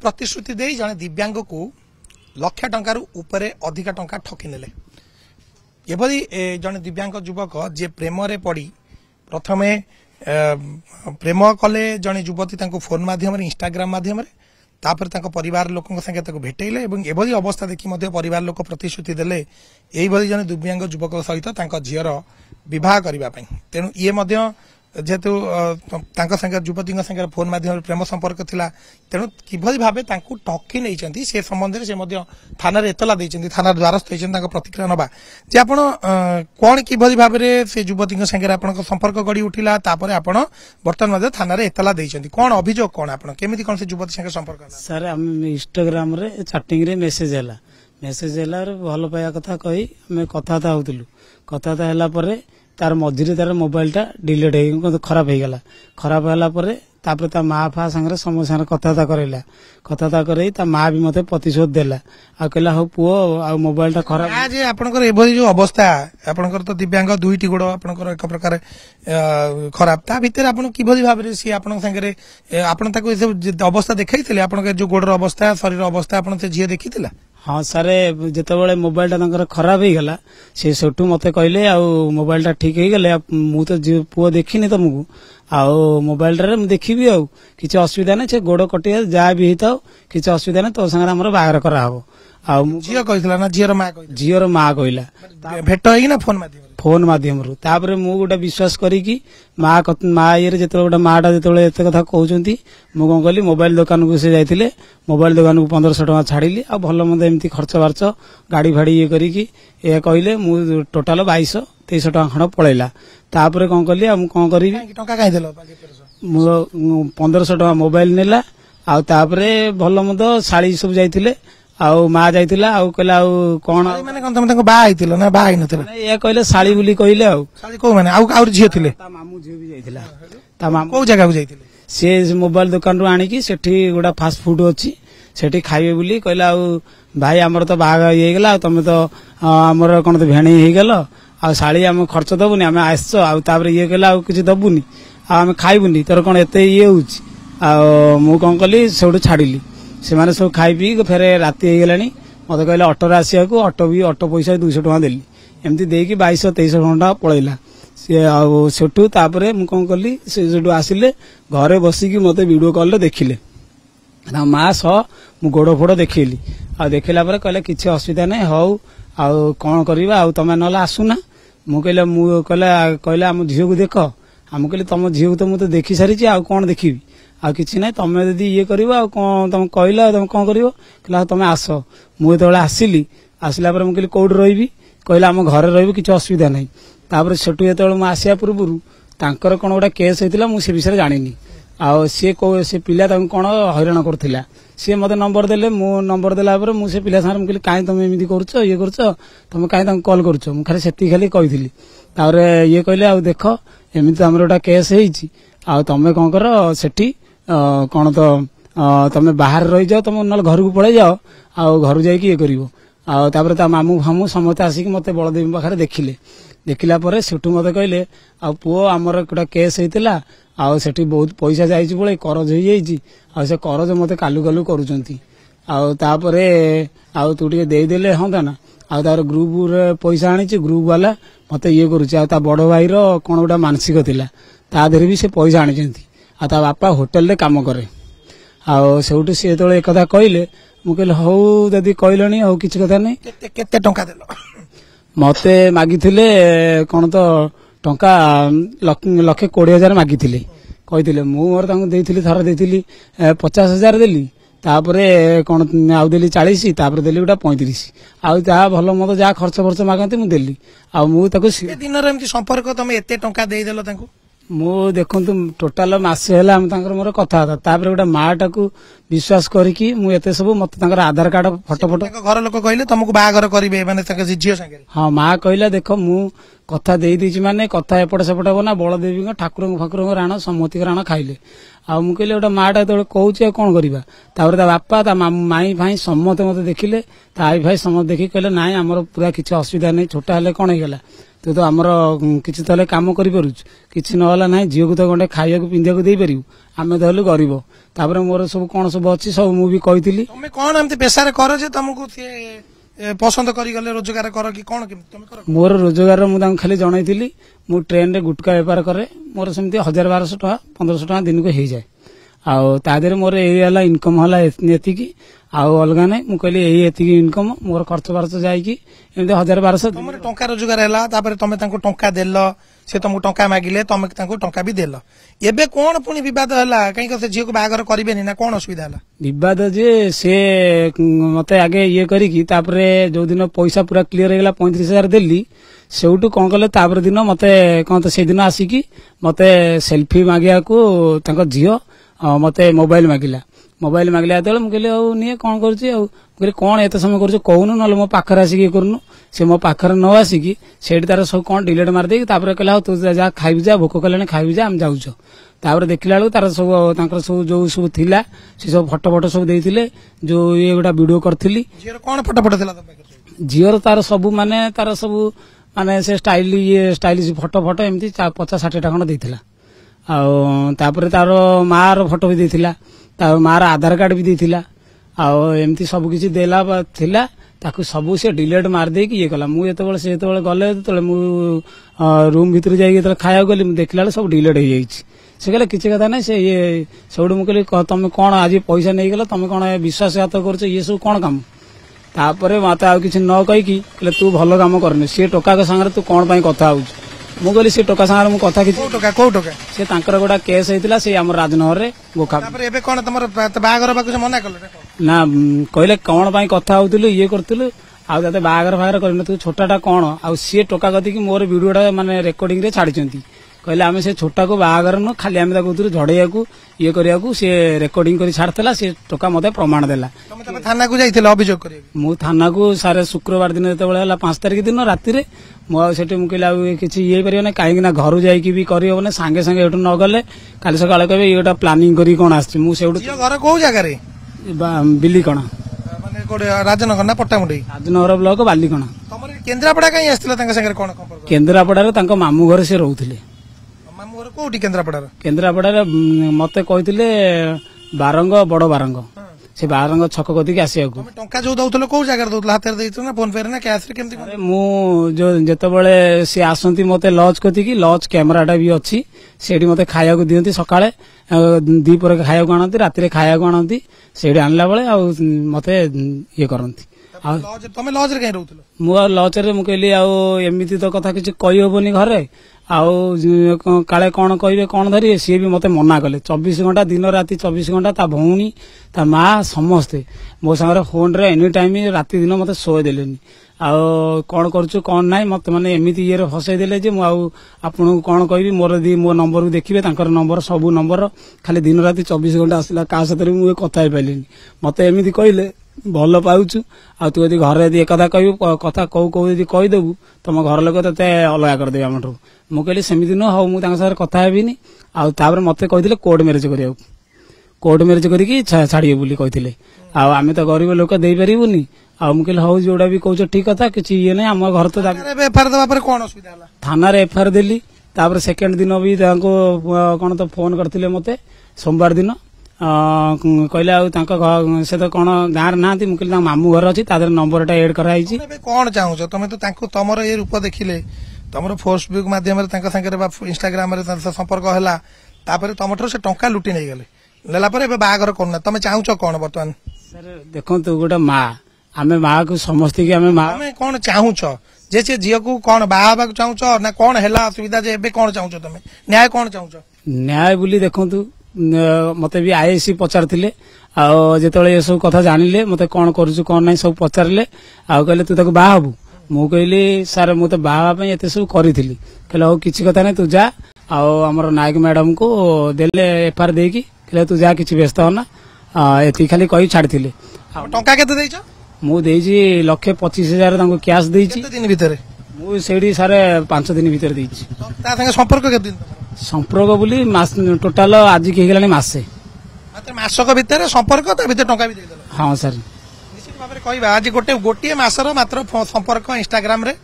प्रतिश्रुति दे जने दिव्यांग को लक्ष टंकार उपरे अधिक टंका ठकी नेले एभली जने दिव्यांग युवक जे प्रेम रे पड़ी प्रथमे प्रेम कले जने युवती तांको फोन माध्यम इंस्टाग्राम माध्यम तापर तांको परिवार लोकों संगे ताको भेटेइले एवं एभली अवस्था देखि मध्य परिवार लोक प्रतिश्रुति देले एई भली जने दिव्यांग युवक सहित तांको झियर विवाह करबा पई तेनु ये मध्य जेहेतु युवती संगे फोन माध्यम प्रेम संपर्क थिला तेणु किभली भाबे तांको ठकी नै से संबंध में थाना एतला देइछन्ती थाना द्वारस्थ होइछन्ती प्रतिक्रिया नबा जे आपण कोन किभली भाबे से युवती संगे आपण संपर्क गड़ी उठिला तापर आपण वर्तमान मध्ये थाना एतला देइछन्ती कोन अभियोग कोन आपण केमिति कोन से युवती संगे संपर्क सर हम इंस्टाग्राम रे चैटिंग रे मेसेज हला भल पाया कथा कही हमें कथाता होतलु कथाता हला परे तार मझिरे तार मोबाइल टा डिलीट हो खराब हो गला खराब होला परे तापर ता माँ फा संगे समस्या कथाता करैला कथाता करई ता माँ भी मते प्रतिशोध देला आ कहला हो पुओ आ मोबाइल टा खराब आज आपनकर एभली जो अवस्था आपनकर तो दिव्यांग दुईटी गोड़ आपनकर एक प्रकार खराब ता भीतर आपन किभली भाबरे सी आपन संगे आपन ताको अवस्था देखाइथिले आपन जो गोड़ अवस्था शरीर अवस्था आपन से झिए देखिथिला हाँ सर जिते मोबाइल टा खराब हो गला से सेठू मते कहले आ मोबाइल टा ठीक हो गले मु तो पुओ देखनी तुमको आउ मोबाइल टा देखी आउ किसी असुविधा नहीं से गोड़ कटे जहाँ भी होता किसी असुविधा नहीं तो संगे आम बाहर कराहब झील कहला ना झीर माँ कहला भेट हो फोन माध्यम फोन माध्यम तापर मु गोटे विश्वास करी माँ ये जो गोटे माँटा जो एत कथा कहते मु कौन कली मोबाइल दुकान को से जाते मोबाइल दुकान को 1500 टका छाड़ी आ भल मत एमती खर्च बार्च गाड़ी फाड़ी ये करी कहले मु टोटाल 2200-2300 टका खंड पलैला तापर कौन कली कौन करी 1500 टका मोबाइल नेला आउे भल मत शाड़ी सब जाइए आउ माँ जाइतिला आउ कहला आउ कोन माने कोन तुम बा आइतिलो ना बा आइ नथिला ए कहले साली बुली कहले आउ साली को माने आउ झियो थिले ता मामू झियो भी जाइतिला ता मामू को जगह को जाइतिले से मोबाइल दुकान रो आनी की सेठी गोडा फास्ट फूड अछि सेठी खाइबे बुली कहला आउ भाई हमर तो बाग हे गेला तुम तो हमर कोन तो भेणी हे गेलो आ साली हम खर्च दबुनी हम आइसो आउ तापर ये कहला आउ किछ दबुनी आ हम खाइबुनी तोर कोन एते ये होछि आ मु कोन कली सेउड छाडिली से माने सब खाई पी फेर राति हो गलानी मत कहले ऑटो आसिया को ऑटो भी ऑटो पैसा 200 टका देली एमती देकी 2200-2300 टका पळैला से सेठू तापरे मु कोन कली से सेठू आसिले घरे बसिकी मते वीडियो कॉल रे देखिले ना माँ सह मु गोड़ फोड़ देखिली आ देखिला पर कहले किछि असुविधा नै हौ आ कोन करबा आ तमे नला आसुना मु कहले मु कहले हम झियो को देख हम कहले तम झियो को तो मु तो देखि सारी छी आ कोन देखिबी आ किछि नै तमे यदि ये करबा आ कोन तम कहला तम कोन करबो कहला तमे आस मु तोळे आसिली आसिला पर मु कहली कोड रहिबी कहला हम घर रहिबी किछि असुविधा नै तापर सेटु एतोळे मु आसिया पूर्वरु तांकर कोन गोटा केस हेतिला मु से विषय जानिनी आ से पिला तांको कोन हैरान करथिला से मते नंबर देले मु नंबर देला पर मु से पिला सार मु कहली काई तमे एमिति करछो ये करछो तमे काई तांको कॉल करछो मु खाली सेति खाली कहिथिली तापर ये कहले आ देखो एमिति हमर गोटा केस हेइछि आ तमे कोन कर सेठी कौन तो तमे बाहर रही जाओ तुम ना घर को पड़े जाओ आ घर जाइए ये कर मामू फामू समस्त आसिक मत बलदेवी पाखे देखिले देखला पर सेठू मत कहले आ पुओ आमर गोटा केस होता आठी बहुत पैसा जाइए बोले करज हो जाइए से करज मत कालू कालू करुँच तू टे देदेले हाँ ना आर ग्रुप रे पैसा आनी ग्रुप वाला मत ये कर बड़ भाई कौन गोटा मानसिक थिला ता देहरे भी से पैसा आनी आ ता बापा होटेल रे काम करे आउटू सी जो एक कहले मुझे हौ जदि कहलनी हौ किसी कथा नहीं केते टंका देलो मते मागिथिले कोन तो टंका 1,20,000 मागिथिले कहिथिले मु मोर तांको देइथिली थर देइथिली 50,000 देली तापरे कोन आउ देली 40 तापरे देली उटा 35 आउ जा भलो मत जा खर्च खर्च मागंती मु देली आ मु ताको दिन रे एमती संपर्क तमे एते टंका देइ देलो तांको मु देखंतु टोटाल मासे हला हम तांकर मोर कथा था तापर गोटा माटा को विश्वास करिकी मु एते सब मत तांकर आधार कार्ड फोटो फोटो घर लोक कहले तुमको बाहागर करिवे माने ताके झियो संगे हां मां कहला देखो मु कथा देई दिछि माने कथा एपट सेपट बना बलदेवी ठाकुर फाकुर राण सम्मति राण खाइले आ मु कहले गोटा माटा तो कहूचे कोन करबा तापर ता बापा ता माई भाई सम्मत मते देखिले ता आई भाई सम्मत देखि कहले नाय हमर पूरा किछ असुविधा नै छोटा हले कोन हे गेला ତୁ ତ ଆମର କିଛି ତାହେଲେ କାମ କରିପାରୁଛୁ, କିଛି ନହେଲା ନାହିଁ, ଝିଅକୁ ତ ଗଣ୍ଡେ ଖାଇବାକୁ ପିନ୍ଧିବାକୁ ଦେଇପାରିବୁ, ଆମେ ତ ହେଲୁ ଗରିବ। ତାପରେ ମୋର ସବୁ କଣ ସବୁ ଅଛି ସବୁ ମୁଁ ବି କହିଥିଲି। ତମେ କଣ ଏମିତି ପେଶାରେ କର ଯେ ତମକୁ ପସନ୍ଦ କରିଗଲେ ରୋଜଗାର କର କି କଣ କେମିତି ତମେ କର? ମୋର ରୋଜଗାର ମୁଁ ତାଙ୍କୁ ଖାଲି ଜଣେଇଥିଲି, ମୁଁ ଟ୍ରେନରେ ଗୁଟକା ବେପାର କରେ, ମୋର ସେମିତି 1200 ଟଙ୍କା 1500 ଟଙ୍କା ଦିନକୁ ହେଇଯାଏ। ଆଉ ତା ଦେହରେ ମୋର ଏଇ ହେଲା ଇନକମ ହେଲା ଏତିକି, ଆଉ ଅଲଗା ନାହିଁ। ମୁଁ କହିଲି ଏଇ ଏତିକି ଇନକମ, ମୋର ଖର୍ଚ୍ଚ ବାର୍ଚ୍ଚ ଯାଇକି ଏମିତି 1200। ତମର ଟଙ୍କା ରୋଜଗାର ହେଲା, ତାପରେ ତମେ ତାଙ୍କୁ ଟଙ୍କା ଦେଲ, ସେ ତମକୁ ଟଙ୍କା ମାଗିଲେ, ତମେ ତାଙ୍କୁ ଟଙ୍କା ବି ଦେଲ। ଏବେ କଣ ପୁଣି ବିବାଦ ହେଲା? କାହିଁକି ସେ ଝିଅକୁ ବାହାଘର କରିବେନି ନା କଣ ଅସୁବିଧା ହେଲା? ବିବାଦ ଯେ ସେ ମତେ ଆଗେ ଇଏ କରିକି, ତାପରେ ଯୋଉଦିନ ପଇସା ପୁରା କ୍ଲିୟର ହେଇଗଲା 35,000 ଦେଲି, ସେଇଠୁ କଣ କଲେ ତାପରେ ଦିନ ମତେ କଣ ତ ସେଇଦିନ ଆସିକି ମତେ ସେଲ୍ଫି ମାଗିବାକୁ ତାଙ୍କ ଝିଅ ମତେ ମୋବାଇଲ ମାଗିଲା ଯେତେବେଳେ ମୁଁ କହିଲି ଆଉ ନିଏ କଣ କରୁଛି, ଆଉ ମୁଁ କହିଲି କଣ ଏତେ ସମୟ କରୁଛୁ କହୁନୁ, ନହେଲେ ମୋ ପାଖରେ ଆସିକି ଇଏ କରୁନୁ। ସେ ମୋ ପାଖରେ ନ ଆସିକି ସେଇଠି ତାର ସବୁ କଣ ଡିଲେଟ ମାରିଦେଇକି ତାପରେ କହିଲା ହଉ ତୁ ଯା ଖାଇବି, ଯା ଭୋକ କଲାଣି ଖାଇବି, ଯା ଆମେ ଯାଉଛ। ତାପରେ ଦେଖିଲା ବେଳକୁ ତାର ସବୁ ତାଙ୍କର ସବୁ ଯୋଉ ସବୁ ଥିଲା ସେ ସବୁ ଫଟୋ ସବୁ ଦେଇଥିଲେ, ଯୋଉ ଇଏ ଗୋଟା ଭିଡିଓ କରିଥିଲି। ଝିଅର କଣ ଫଟୋ ଥିଲା? ଝିଅର ତାର ସବୁ ମାନେ ତାର ସବୁ ମାନେ ସେ ଷ୍ଟାଇଲିଶ ଫଟୋ ଏମିତି 50-60ଟା ଖଣ୍ଡ ଦେଇଥିଲା। ଆଉ ତାପରେ ତାର ମା ର ଫଟୋ ବି ଦେଇଥିଲା, ତା ମା ର ଆଧାର କାର୍ଡ ବି ଦେଇଥିଲା, ଆଉ ଏମିତି ସବୁ କିଛି ଦେଲା ଥିଲା। ତାକୁ ସବୁ ସେ ଡିଲେଟ ମାରିଦେଇକି ଇଏ କଲା। ମୁଁ ଯେତେବେଳେ ଗଲେ ମୁଁ ରୁମ୍ ଭିତରୁ ଯାଇକି ଯେତେବେଳେ ଖାଇବାକୁ ଗଲି, ମୁଁ ଦେଖିଲା ବେଳେ ସବୁ ଡିଲେଟ ହେଇଯାଇଛି। ସେ କହିଲେ କିଛି କଥା ନାହିଁ, ସେ ଇଏ ସବୁଠୁ ମୁଁ କହିଲି ତମେ କଣ ଆଜି ପଇସା ନେଇଗଲ, ତମେ କଣ ବିଶ୍ୱାସଘାତ କରୁଛ, ଇଏ ସବୁ କଣ କାମ? ତାପରେ ମତେ ଆଉ କିଛି ନ କହିକି କହିଲେ ତୁ ଭଲ କାମ କରିନି, ସିଏ ଟୋକାଙ୍କ ସାଙ୍ଗରେ ତୁ କଣ ପାଇଁ କଥା ହଉଛୁ? ମୁଁ କହିଲି ସେ ଟୋକା ସାଙ୍ଗରେ ମୁଁ କଥା କିଛି କୋଉ ଟୋକା? ସେ ତାଙ୍କର ଗୋଟା କେସ୍ ହେଇଥିଲା ସେ ଆମର ରାଜନଗରରେ ଗୋଖା। ତାପରେ ଏବେ କଣ ତମର ବାହାଘର ପାଖକୁ ସେ ମନା କଲେ ନା? କହିଲେ କଣ ପାଇଁ କଥା ହଉଥିଲୁ, ଇଏ କରୁଥିଲୁ, ଆଉ ତତେ ବାହାଘର କରିନଥିଲୁ, ଛୋଟାଟା କଣ? ଆଉ ସିଏ ଟୋକା କତିକି ମୋର ଭିଡିଓଟା ମାନେ ରେକର୍ଡିଂ ରେ ଛାଡିଛନ୍ତି। କହିଲେ ଆମେ ସେ ଛୋଟାକୁ ବାହାଘର ନୁହଁ, ଖାଲି ଆମେ ତାକୁ ଝଡେଇବାକୁ ଇଏ କରିବାକୁ ସେ ରେକର୍ଡିଂ କରି ଛାଡିଥିଲା। ସେ ଟୋକା ମତେ ପ୍ରମାଣ ଦେଲା। ତମେ ଥାନାକୁ ଯାଇଥିଲ ଅଭିଯୋଗ କରିବାକୁ? ମୁଁ ଥାନାକୁ ସାରେ ଶୁକ୍ରବାର ଦିନ ଯେତେବେଳେ ହେଲା 5 ତାରିଖ ଦିନ ରାତିରେ, ମୁଁ ଆଉ ସେଠି ମୁଁ କହିଲି ଆଉ କିଛି ଇଏ ହେଇପାରିବନି, କାହିଁକି ନା ଘରୁ ଯାଇକି ବି କରିହବନି, ସାଙ୍ଗେ ଏଠୁ ନ ଗଲେ କାଲି ସକାଳେ କହିବେ ଇଏ ଗୋଟା ପ୍ଲାନିଂ କରି କଣ ଆସିଛି। ମୁଁ ସେଇଠୁ ଘର କୋଉ ଜାଗାରେ? ବିଲିକଣା, ମାନେ କୋଉଠି ରାଜନଗର ନା ପଟ୍ଟାମୁଣ୍ଡେଇ? ରାଜନଗର ବ୍ଲକ ବାଲିକଣା। ତମର କେନ୍ଦ୍ରାପଡା କାହିଁ ଆସିଥିଲ ତାଙ୍କ ସାଙ୍ଗରେ କଣ? କେନ୍ଦ୍ରାପଡାରେ ତାଙ୍କ ମାମୁଁ ଘରେ ସେ ରହୁଥିଲେ। ମାମୁଁ ଘର କୋଉଠି କେନ୍ଦ୍ରାପଡାର? କେନ୍ଦ୍ରାପଡାରେ ମତେ କହିଥିଲେ ବାରଙ୍ଗ, ବଡ ବାରଙ୍ଗ, ସେ ବାରଙ୍ଗ ଛକ କତିକି ଆସିବାକୁ। ଟଙ୍କା ଯୋଉ ଦଉଥିଲ କୋଉ ଜାଗାରେ ଦଉଥିଲ? ହାତରେ ଦେଇଥିଲ ନା ଫୋନ ପେ ରେ ନା କ୍ୟାଶ ରେ? କେମିତି? ମୁଁ ଯେତେବେଳେ ସେ ଆସନ୍ତି ମତେ ଲଜ୍ କତିକି, ଲଜ୍ କ୍ୟାମେରାଟା ବି ଅଛି, ସେଇଠି ମତେ ଖାଇବାକୁ ଦିଅନ୍ତି। ସକାଳେ ଦିପହରେ ଖାଇବାକୁ ଆଣନ୍ତି, ରାତିରେ ଖାଇବାକୁ ଆଣନ୍ତି, ସେଇଠି ଆଣିଲା ବେଳେ ଆଉ ମତେ ଇଏ କରନ୍ତି। ଆଉ ତମେ ଲଜରେ କାହିଁ ରହୁଥିଲ? ମୁଁ ଆଉ ଲଜରେ ମୁଁ କହିଲି ଆଉ ଏମିତି ତ କଥା କିଛି କହିହବନି ଘରେ, ଆଉ କାଳେ କଣ କହିବେ କଣ ଧରିବେ। ସିଏ ବି ମତେ ମନା କଲେ 24 ଘଣ୍ଟା, ଦିନ ରାତି 24 ଘଣ୍ଟା। ତା ଭଉଣୀ, ତା ମା ସମସ୍ତେ ମୋ ସାଙ୍ଗରେ ଫୋନରେ ଏନି ଟାଇମ ରାତି ଦିନ ମତେ ଶୋଇ ଦେଲେନି। ଆଉ କଣ କରୁଛୁ କଣ ନାହିଁ ମତେ ମାନେ ଏମିତି ଇଏରେ ଫସେଇ ଦେଲେ ଯେ ମୁଁ ଆଉ ଆପଣଙ୍କୁ କଣ କହିବି। ମୋର ମୋ ନମ୍ବରକୁ ଦେଖିବେ, ତାଙ୍କର ନମ୍ବର ସବୁ ନମ୍ବର, ଖାଲି ଦିନ ରାତି 24 ଘଣ୍ଟା ଆସିଲା, କାହା ସାଥିରେ ମୁଁ କଥା ହେଇପାରିଲିନି। ମତେ ଏମିତି କହିଲେ ଭଲ ପାଉଛୁ, ଆଉ ତୁ ଯଦି ଘରେ ଯଦି ଏକଥା କହିବୁ, କଥା କୋଉ ଯଦି କହିଦେବୁ, ତମ ଘର ଲୋକ ତତେ ଅଲଗା କରିଦେବେ ଆମଠୁ। ମୁଁ କହିଲି ସେମିତି ନୁହଁ, ହଉ ମୁଁ ତାଙ୍କ ସାଙ୍ଗରେ କଥା ହେବିନି। ଆଉ ତାପରେ ମତେ କହିଥିଲେ କୋର୍ଟ ମ୍ୟାରେଜ କରିବାକୁ, କୋର୍ଟ ମ୍ୟାରେଜ କରିକି ଛାଡିବେ ବୋଲି କହିଥିଲେ। ଆଉ ଆମେ ତ ଗରିବ ଲୋକ ଦେଇପାରିବୁନି। ଆଉ ମୁଁ କହିଲି ହଉ ଯୋଉଟା ବି କହୁଛ ଠିକ କଥା, କିଛି ଇଏ ନାହିଁ, ଆମ ଘର ତ ଏଫଆଇଆର ଦେବା ପରେ କଣ ଅସୁବିଧା ହେଲା? ଥାନାରେ ଏଫଆଇଆର ଦେଲି। ତାପରେ ସେକେଣ୍ଡ ଦିନ ବି ତାଙ୍କୁ କଣ ତ ଫୋନ କରିଥିଲେ ମତେ ସୋମବାର ଦିନ, କହିଲେ ଆଉ ତାଙ୍କ ସେ ତ କଣ ଗାଁରେ ନାହାନ୍ତି। ମୁଁ କହିଲି ତାଙ୍କ ମାମୁଁ ଘର ଅଛି, ତା ଦେହରେ ନମ୍ବରଟା ଏଡ୍ କରାଯାଇଛି। କଣ ଚାହୁଁଛ ତମେ? ତ ତାଙ୍କୁ ତମର ଏ ରୂପ ଦେଖିଲେ, ତମର ଫେସବୁକ୍ ମାଧ୍ୟମରେ ତାଙ୍କ ସାଙ୍ଗରେ ବା ଇନଷ୍ଟାଗ୍ରାମରେ ସମ୍ପର୍କ ହେଲା, ତାପରେ ତମଠାରୁ ସେ ଟଙ୍କା ଲୁଟି ନେଇଗଲେ, ନେଲା ପରେ ଏବେ ବାହାଘର କରୁନା, ତମେ ଚାହୁଁଛ କଣ ବର୍ତ୍ତମାନ? ଦେଖନ୍ତୁ ଗୋଟେ ମା, ଆମେ ମାକୁ ସମସ୍ତିକି ଆମେ ମା, ତମେ କଣ ଚାହୁଁଛ ଯେ ସେ ଝିଅକୁ କଣ ବାହା ହେବାକୁ ଚାହୁଁଛ ନା କଣ ହେଲା ଅସୁବିଧା ଯେ ଏବେ କଣ ଚାହୁଁଛ ତମେ? ନ୍ୟାୟ କଣ ଚାହୁଁଛ? ନ୍ୟାୟ ବୋଲି ଦେଖନ୍ତୁ, ମତେ ବି ଆଇଏସି ପଚାରିଥିଲେ, ଆଉ ଯେତେବେଳେ ଏସବୁ କଥା ଜାଣିଲେ ମତେ କଣ କରୁଛୁ କଣ ନାହିଁ ସବୁ ପଚାରିଲେ, ଆଉ କହିଲେ ତୁ ତାକୁ ବାହା ହବୁ। ମୁଁ କହିଲି ସାର୍ ମୁଁ ତ ବାହା ହେବା ପାଇଁ ଏତେ ସବୁ କରିଥିଲି। କହିଲେ ହଉ କିଛି କଥା ନାହିଁ, ତୁ ଯା, ଆଉ ଆମର ନାୟକ ମ୍ୟାଡମକୁ ଦେଲେ ଏଫଆଇଆର ଦେଇକି, କହିଲେ ତୁ ଯା, କିଛି ବ୍ୟସ୍ତ ହନା, ଏତିକି ଖାଲି କହି ଛାଡିଥିଲେ। ଟଙ୍କା କେତେ ଦେଇଛ? ମୁଁ ଦେଇଛି 1,25,000 ତାଙ୍କୁ କ୍ୟାସ୍ ଦେଇଛି। କେତେ ଦିନ ଭିତରେ? ମୁଁ ସେଇଠି ସାର୍ 5 ଦିନ ଭିତରେ ଦେଇଛି। ତା ସାଙ୍ଗେ ସମ୍ପର୍କ କେତେ ଦିନ? ସମ୍ପର୍କ ବୋଲି ଟୋଟାଲ ଆଜିକି ହେଇଗଲାଣି ମାସେ। ମାସକ ଭିତରେ ସମ୍ପର୍କ, ତା ଭିତରେ ଟଙ୍କା ବି ଦେଇଦେଲ? ହଁ ସାର୍। ନିଶ୍ଚିତ ଭାବରେ କହିବା ଆଜି ଗୋଟିଏ ମାସର ମାତ୍ର ସମ୍ପର୍କ ଇନଷ୍ଟାଗ୍ରାମ ରେ,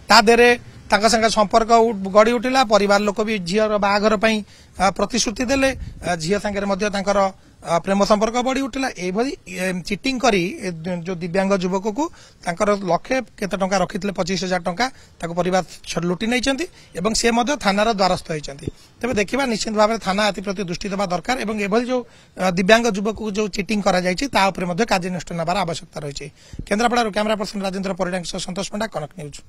ତା ଦେହରେ तांका संगे संपर्क गढ़ी उठिला परिवार लोक भी झीर बाहाघर पई प्रतिश्रुति देले झील संगे मध्य तांकर प्रेम संपर्क बढ़ी उठिला एभली चिटिंग करी जो दिव्यांग युवक को तांकर लक्षे केते टंका रखिथिले 25,000 टंका ताको परिवार लुटि नैचंती एवं से मध्य थानार द्वारस्थ होइचंती तेबे देखिबा निश्चित भाव में थाना एति प्रति दृष्टि देबा दरकार एवं एभली जो दिव्यांग युवक को जो चिटिंग करा जायछि ता ऊपर मध्य कार्यानुष्ठान नेबार आवश्यकता रहिछि। केन्द्रापड़ा कैमरा पर्सन राजेंद्र परिडा संतोष पंडा कनक न्यूज।